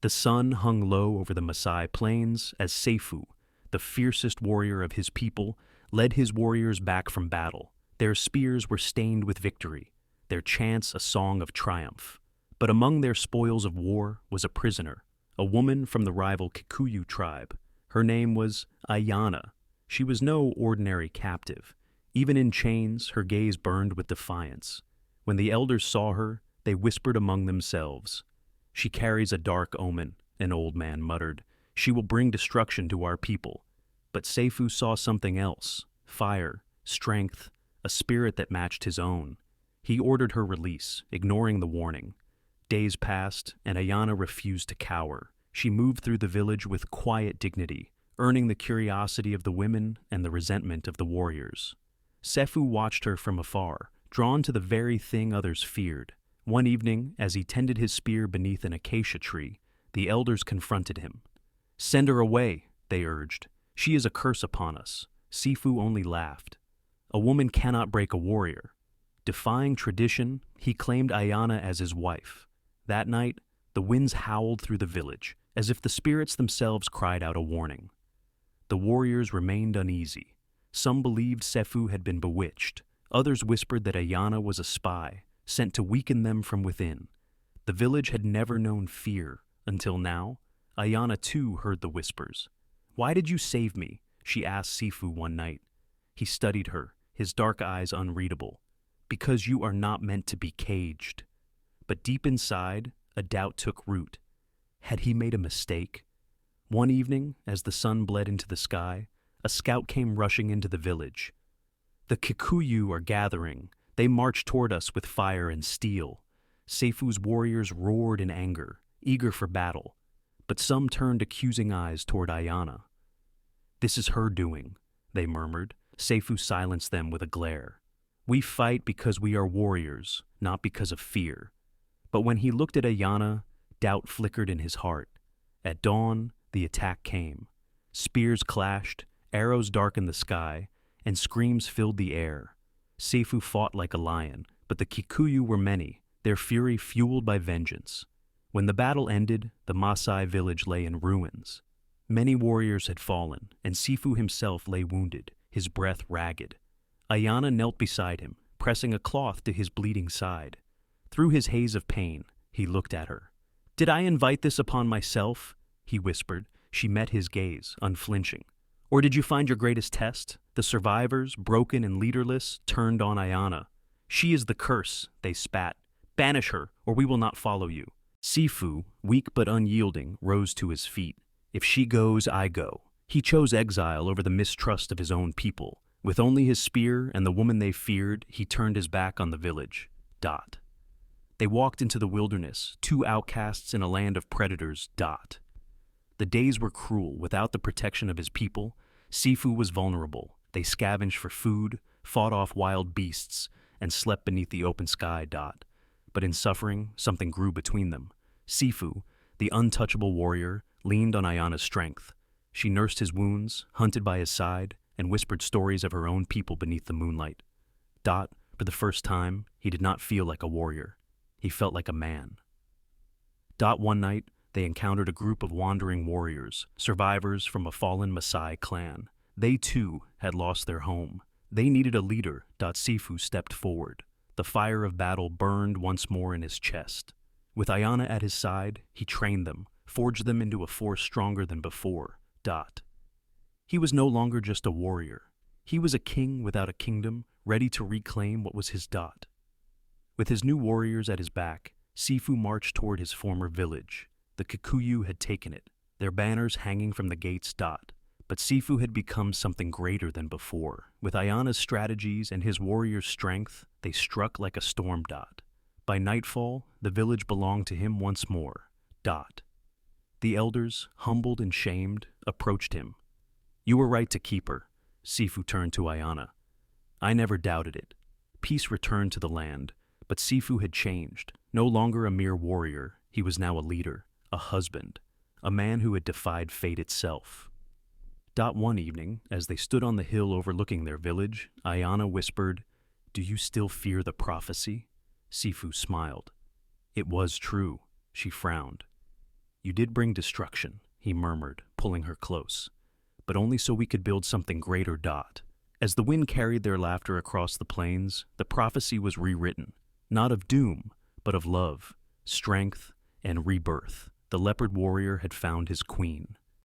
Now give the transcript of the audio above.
The sun hung low over the Maasai plains as Sefu, the fiercest warrior of his people, led his warriors back from battle. Their spears were stained with victory, their chants a song of triumph. But among their spoils of war was a prisoner, a woman from the rival Kikuyu tribe. Her name was Ayana. She was no ordinary captive. Even in chains, her gaze burned with defiance. When the elders saw her, they whispered among themselves. "She carries a dark omen," an old man muttered. "She will bring destruction to our people." But Sefu saw something else: fire, strength, a spirit that matched his own. He ordered her release, ignoring the warning. Days passed, and Ayana refused to cower. She moved through the village with quiet dignity, earning the curiosity of the women and the resentment of the warriors. Sefu watched her from afar, drawn to the very thing others feared. One evening, as he tended his spear beneath an acacia tree, the elders confronted him. "Send her away," they urged. "She is a curse upon us." Sefu only laughed. A woman cannot break a warrior. Defying tradition, he claimed Ayana as his wife. That night, the winds howled through the village, as if the spirits themselves cried out a warning. The warriors remained uneasy. Some believed Sefu had been bewitched. Others whispered that Ayana was a spy, sent to weaken them from within. The village had never known fear, until now. Ayana too heard the whispers. "Why did you save me?" she asked Sefu one night. He studied her, his dark eyes unreadable. "Because you are not meant to be caged." But deep inside, a doubt took root. Had he made a mistake? One evening, as the sun bled into the sky, a scout came rushing into the village. "The Kikuyu are gathering. They march toward us with fire and steel." Sefu's warriors roared in anger, eager for battle. But some turned accusing eyes toward Ayana. "This is her doing," they murmured. Sefu silenced them with a glare. "We fight because we are warriors, not because of fear." But when he looked at Ayana, doubt flickered in his heart. At dawn, the attack came. Spears clashed, arrows darkened the sky, and screams filled the air. Sefu fought like a lion, but the Kikuyu were many, their fury fueled by vengeance. When the battle ended, the Maasai village lay in ruins. Many warriors had fallen, and Sefu himself lay wounded, his breath ragged. Ayana knelt beside him, pressing a cloth to his bleeding side. Through his haze of pain, he looked at her. "Did I invite this upon myself?" he whispered. She met his gaze, unflinching. "Or did you find your greatest test?" The survivors, broken and leaderless, turned on Ayana. "She is the curse," they spat. "Banish her, or we will not follow you." Sefu, weak but unyielding, rose to his feet. "If she goes, I go." He chose exile over the mistrust of his own people. With only his spear and the woman they feared, he turned his back on the village. They walked into the wilderness, two outcasts in a land of predators. The days were cruel. Without the protection of his people, Sefu was vulnerable. They scavenged for food, fought off wild beasts, and slept beneath the open sky. But in suffering, something grew between them. Sefu, the untouchable warrior, leaned on Ayana's strength. She nursed his wounds, hunted by his side, and whispered stories of her own people beneath the moonlight. For the first time, he did not feel like a warrior. He felt like a man. One night, they encountered a group of wandering warriors, survivors from a fallen Maasai clan. They, too, had lost their home. They needed a leader. Sefu stepped forward. The fire of battle burned once more in his chest. With Ayana at his side, he trained them, forged them into a force stronger than before. He was no longer just a warrior. He was a king without a kingdom, ready to reclaim what was his. With his new warriors at his back, Sefu marched toward his former village. The Kikuyu had taken it, their banners hanging from the gates. But Sefu had become something greater than before. With Ayana's strategies and his warriors' strength, they struck like a storm. By nightfall, the village belonged to him once more. The elders, humbled and shamed, approached him. "You were right to keep her." Sefu turned to Ayana. "I never doubted it." Peace returned to the land, but Sefu had changed. No longer a mere warrior, he was now a leader, a husband, a man who had defied fate itself. One evening, as they stood on the hill overlooking their village, Ayana whispered, "Do you still fear the prophecy?" Sefu smiled. "It was true." She frowned. You did bring destruction, he murmured, pulling her close. But only so we could build something greater, Dot. As the wind carried their laughter across the plains, the prophecy was rewritten, not of doom, but of love, strength, and rebirth. The leopard warrior had found his queen.